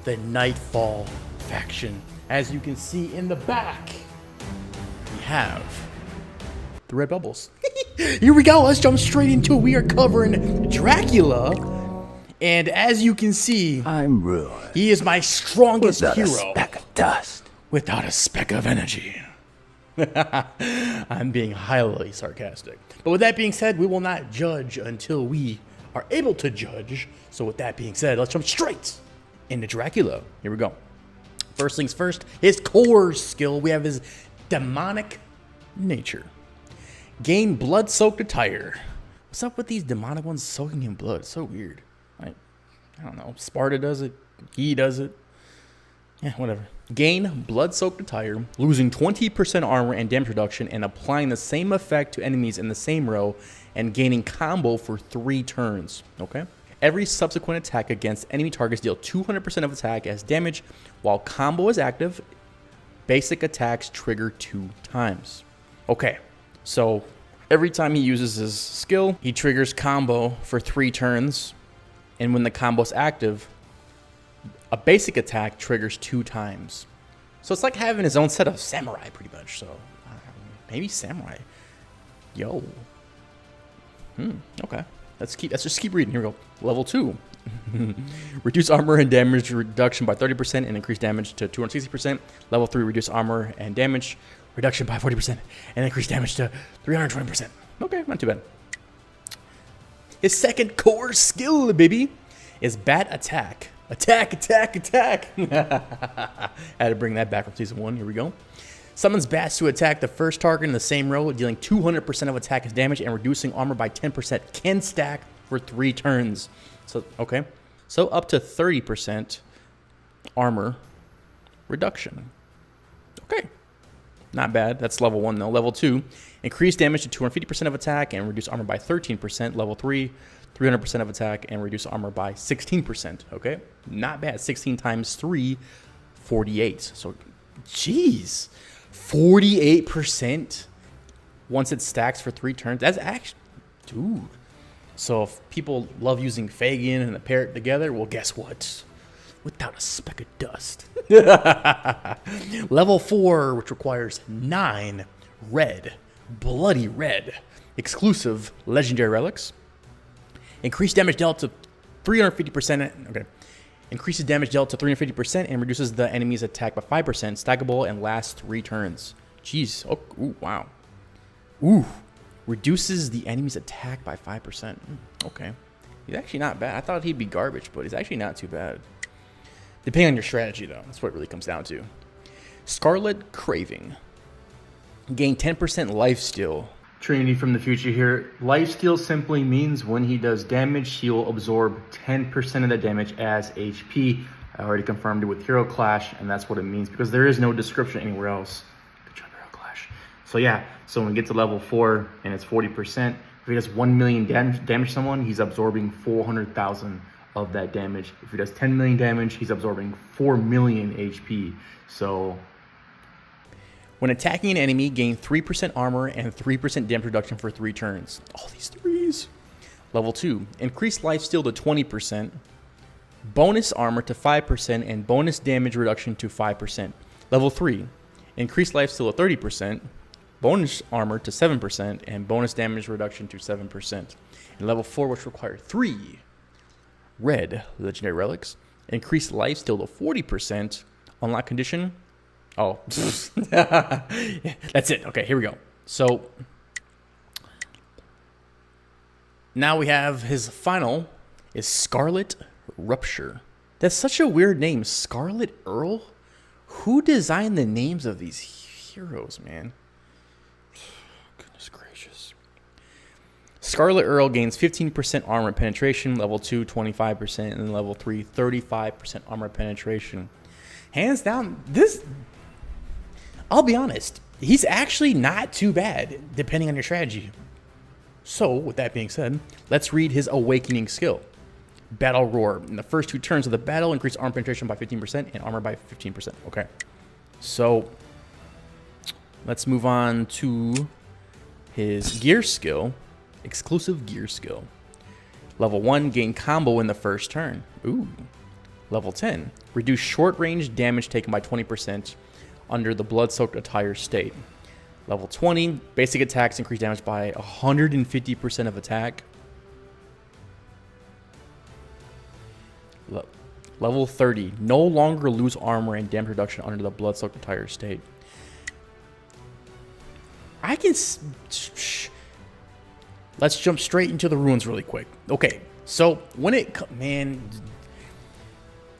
the Nightfall faction. As you can see in the back, we have the red bubbles. Here we go, let's jump straight into it. We are covering Dracula. And as you can see, I'm ruined. he is my strongest Without hero. a speck of dust. Without a speck of energy. I'm being highly sarcastic. But with that being said, we will not judge until we are able to judge. So with that being said, let's jump straight into Dracula. Here we go. First things first, his core skill. We have his demonic nature. Gain blood-soaked attire. What's up with these demonic ones soaking in blood? It's so weird. I don't know. Sparta does it. He does it. Yeah, whatever. Gain blood-soaked attire, losing 20% armor and damage reduction, and applying the same effect to enemies in the same row, and gaining combo for 3 turns. Okay? Every subsequent attack against enemy targets deal 200% of attack as damage, while combo is active. Basic attacks trigger 2 times. Okay, so every time he uses his skill, he triggers combo for 3 turns, and when the combo is active, a basic attack triggers 2 times. So it's like having his own set of samurai, pretty much. So maybe samurai. Yo. Okay. Let's just keep reading. Here we go. Level 2. Reduce armor and damage reduction by 30% and increase damage to 260%. Level 3, reduce armor and damage reduction by 40% and increase damage to 320%. Okay, not too bad. His second core skill, baby, is bat attack. Attack, attack, attack. Had to bring that back from season 1. Here we go. Summons bats to attack the first target in the same row, dealing 200% of attack as damage and reducing armor by 10%. Can stack for 3 turns. So, okay. So up to 30% armor reduction. Okay. Not bad. That's level 1 though. Level 2, increase damage to 250% of attack and reduce armor by 13%. Level 3, 300% of attack and reduce armor by 16%. Okay. Not bad. 16 times 3, 48. So, jeez. 48% once it stacks for 3 turns. That's actually, dude. So if people love using Fagin and the parrot together, well, guess what? Without a speck of dust. Level 4, which requires 9 red, bloody red, exclusive legendary relics. Increased damage dealt to 350%. Okay. Increases damage dealt to 350% and reduces the enemy's attack by 5%. Stackable and lasts 3 turns. Jeez. Oh, ooh, wow. Ooh. Reduces the enemy's attack by 5%. Okay. He's actually not bad. I thought he'd be garbage, but he's actually not too bad. Depending on your strategy, though. That's what it really comes down to. Scarlet Craving. Gain 10% lifesteal. Trinity from the future here. Lifesteal simply means when he does damage, he will absorb 10% of the damage as HP. I already confirmed it with Hero Clash, and that's what it means because there is no description anywhere else. Good job, Hero Clash. So yeah, so when we get to level 4 and it's 40%, if he does 1 million damage to someone, he's absorbing 400,000 of that damage. If he does 10 million damage, he's absorbing 4 million HP. So when attacking an enemy, gain 3% armor and 3% damage reduction for 3 turns. All these 3s. Level 2, increase lifesteal to 20%, bonus armor to 5%, and bonus damage reduction to 5%. Level 3, increase lifesteal to 30%, bonus armor to 7%, and bonus damage reduction to 7%. And level 4, which requires 3 red legendary relics, increase lifesteal to 40%, unlock condition. Oh, that's it. Okay, here we go. So now we have his final is Scarlet Rupture. That's such a weird name, Scarlet Earl. Who designed the names of these heroes, man? Goodness gracious. Scarlet Earl gains 15% armor penetration, level 2, 25%, and level 3, 35% armor penetration. Hands down, this, I'll be honest, he's actually not too bad, depending on your strategy. So, with that being said, let's read his Awakening skill. Battle Roar. In the first 2 turns of the battle, increase armor penetration by 15% and armor by 15%. Okay. So, let's move on to his gear skill. Exclusive gear skill. Level 1, gain combo in the first turn. Ooh. Level 10, Reduce short-range damage taken by 20% under the blood-soaked attire state. Level 20, basic attacks increase damage by 150% of attack. Level 30, no longer lose armor and damage reduction under the blood-soaked attire state. Let's jump straight into the runes really quick. Okay, so when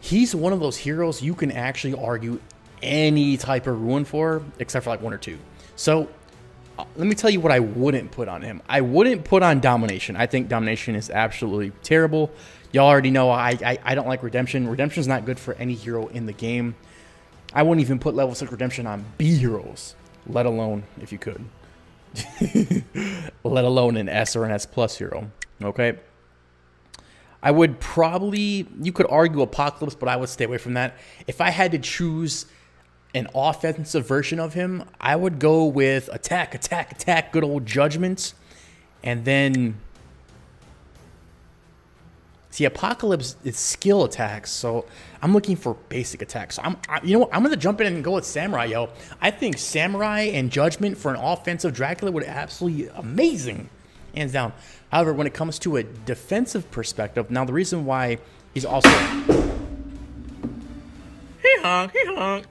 he's one of those heroes you can actually argue any type of rune for, except for like one or two. So let me tell you what I wouldn't put on him. I wouldn't put on Domination. I think Domination is absolutely terrible. Y'all already know I don't like Redemption. Redemption's not good for any hero in the game. I wouldn't even put level 6 Redemption on B heroes, let alone, if you could, let alone an S or an S plus hero, okay? I would probably, you could argue Apocalypse, but I would stay away from that. If I had to choose an offensive version of him, I would go with attack, attack, attack, good old Judgment. And then, see, Apocalypse is skill attacks, so I'm looking for basic attacks. So you know what? I'm going to jump in and go with Samurai, yo. I think Samurai and Judgment for an offensive Dracula would be absolutely amazing, hands down. However, when it comes to a defensive perspective, now the reason why he's also... Hey, honk, hey, honk.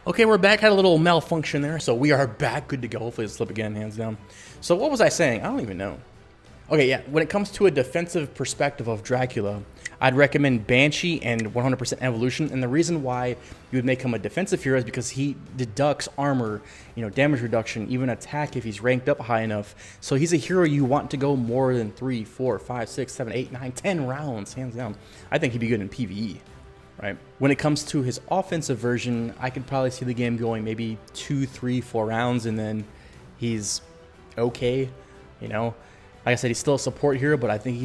Okay, we're back. Had a little malfunction there, so we are back. Good to go. Hopefully it'll slip again, hands down. So what was I saying? I don't even know. Okay, yeah. When it comes to a defensive perspective of Dracula, I'd recommend Banshee and 100% Evolution. And the reason why you would make him a defensive hero is because he deducts armor, damage reduction, even attack if he's ranked up high enough. So he's a hero you want to go more than 3, 4, 5, 6, 7, 8, 9, 10 rounds, hands down. I think he'd be good in PvE. Right. When it comes to his offensive version, I could probably see the game going maybe 2, 3, 4 rounds, and then he's okay. Like I said, he's still a support hero, but I think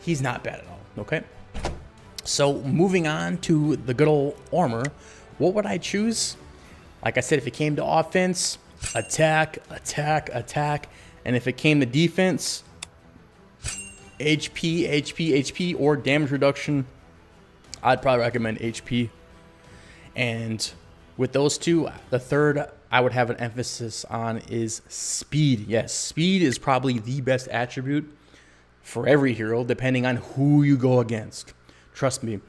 he's not bad at all. Okay. So moving on to the good old armor, what would I choose? Like I said, if it came to offense, attack, attack, attack, and if it came to defense, HP, HP, HP, or damage reduction. I'd probably recommend HP. And with those two, the third I would have an emphasis on is speed. Yes, speed is probably the best attribute for every hero, depending on who you go against. Trust me,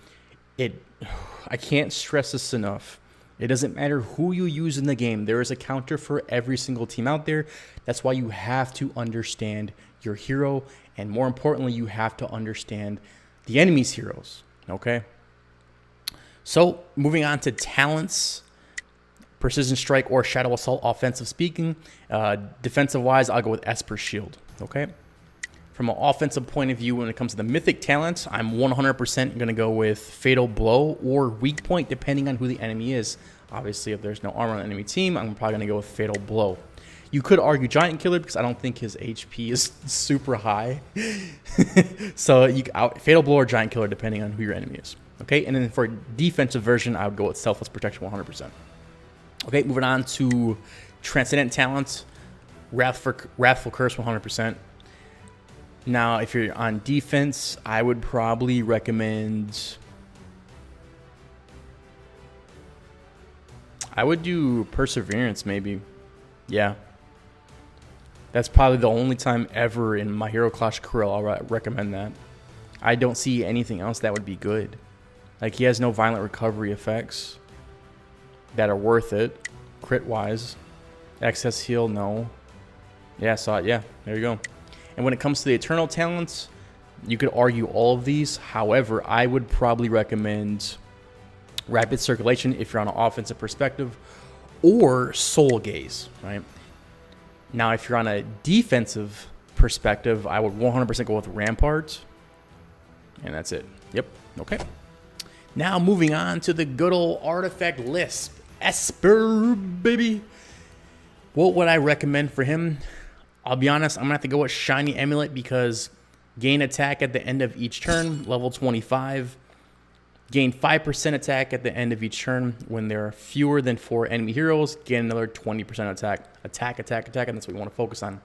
I can't stress this enough. It doesn't matter who you use in the game. There is a counter for every single team out there. That's why you have to understand your hero. And more importantly, you have to understand the enemy's heroes. Okay? So, moving on to talents, Precision Strike or Shadow Assault, offensive speaking. Defensive-wise, I'll go with Esper Shield, okay? From an offensive point of view, when it comes to the mythic talents, I'm 100% going to go with Fatal Blow or Weak Point, depending on who the enemy is. Obviously, if there's no armor on the enemy team, I'm probably going to go with Fatal Blow. You could argue Giant Killer because I don't think his HP is super high. So, Fatal Blow or Giant Killer, depending on who your enemy is. Okay, and then for a defensive version, I would go with Selfless Protection 100%. Okay, moving on to Transcendent Talents, Wrathful Curse 100%. Now, if you're on defense, I would probably recommend... I would do Perseverance, maybe. Yeah. That's probably the only time ever in my Hero Clash career I'll recommend that. I don't see anything else that would be good. Like, he has no violent recovery effects that are worth it, crit-wise. Excess heal, no. Yeah, there you go. And when it comes to the Eternal Talents, you could argue all of these. However, I would probably recommend Rapid Circulation if you're on an offensive perspective, or Soul Gaze, right? Now, if you're on a defensive perspective, I would 100% go with Rampart. And that's it. Yep. Okay. Now, moving on to the good old artifact list. Esper, baby. What would I recommend for him? I'll be honest, I'm going to have to go with Shiny Amulet because gain attack at the end of each turn, level 25. Gain 5% attack at the end of each turn. When there are fewer than 4 enemy heroes, gain another 20% attack. Attack, attack, attack, and that's what we want to focus on.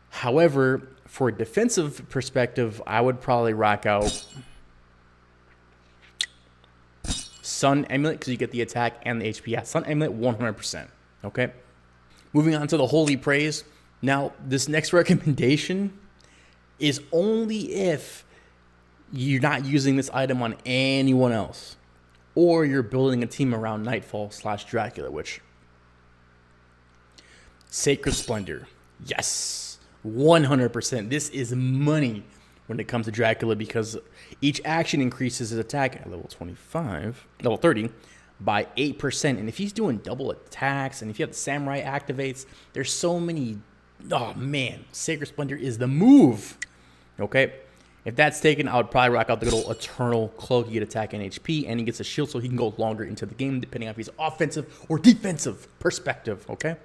However, for a defensive perspective, I would probably rock out Sun Amulet, because you get the attack and the HP. Yeah, Sun Amulet 100%. Okay. Moving on to the Holy Praise. Now, this next recommendation is only if you're not using this item on anyone else, or you're building a team around Nightfall / Dracula, which... Sacred Splendor. Yes. 100%. This is money when it comes to Dracula, because each action increases his attack at level 30 by 8%. And if he's doing double attacks, and if you have the Samurai activates, there's so many... Oh, man. Sacred Splendor is the move. Okay? If that's taken, I would probably rock out the good old Eternal Cloak. You get attack and HP, and he gets a shield so he can go longer into the game, depending on if he's offensive or defensive perspective. Okay?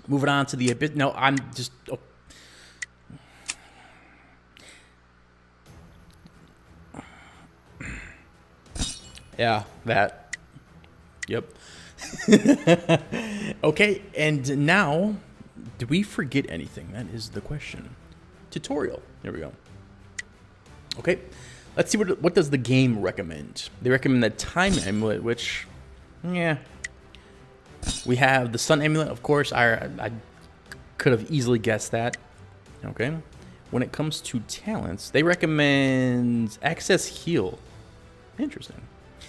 Moving on to the Abyss. No, I'm just... Oh. Yeah, that. Yep. Okay, and now, did we forget anything? That is the question. Tutorial. There we go. Okay, let's see what does the game recommend. They recommend the Time Amulet, which, yeah. We have the Sun Amulet, of course. I could have easily guessed that. Okay. When it comes to talents, they recommend Excess Heal. Interesting.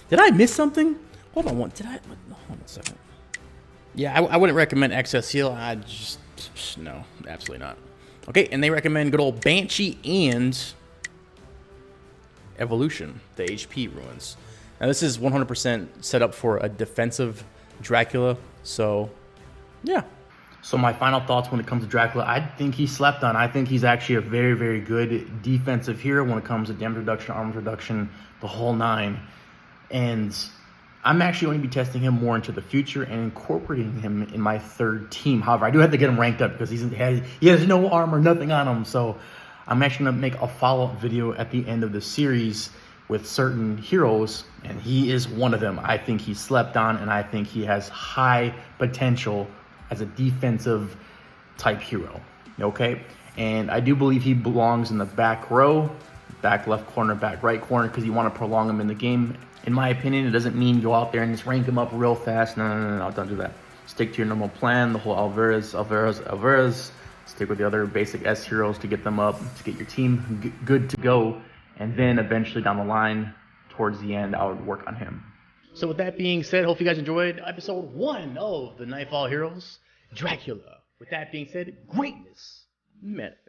Did I miss something? Hold on one. Did I? Hold on a second. Yeah, I wouldn't recommend Excess Heal. No, absolutely not. Okay, and they recommend good old Banshee and Evolution, the HP ruins. Now this is 100% set up for a defensive Dracula, so yeah. So my final thoughts when it comes to Dracula, I think he's slept on. I think he's actually a very, very good defensive hero when it comes to damage reduction, armor reduction, the whole nine. And I'm actually going to be testing him more into the future and incorporating him in my third team. However, I do have to get him ranked up because he has no armor, nothing on him. So I'm actually going to make a follow-up video at the end of the series with certain heroes, and he is one of them. I think he's slept on, and I think he has high potential as a defensive type hero, okay? And I do believe he belongs in the back row, back left corner, back right corner, because you want to prolong him in the game. In my opinion, it doesn't mean go out there and just rank him up real fast. No, don't do that. Stick to your normal plan, the whole Alvarez. Stick with the other basic S heroes to get them up, to get your team good to go. And then eventually down the line, towards the end, I would work on him. So with that being said, hope you guys enjoyed episode 1 of the Nightfall Heroes, Dracula. With that being said, greatness manifest.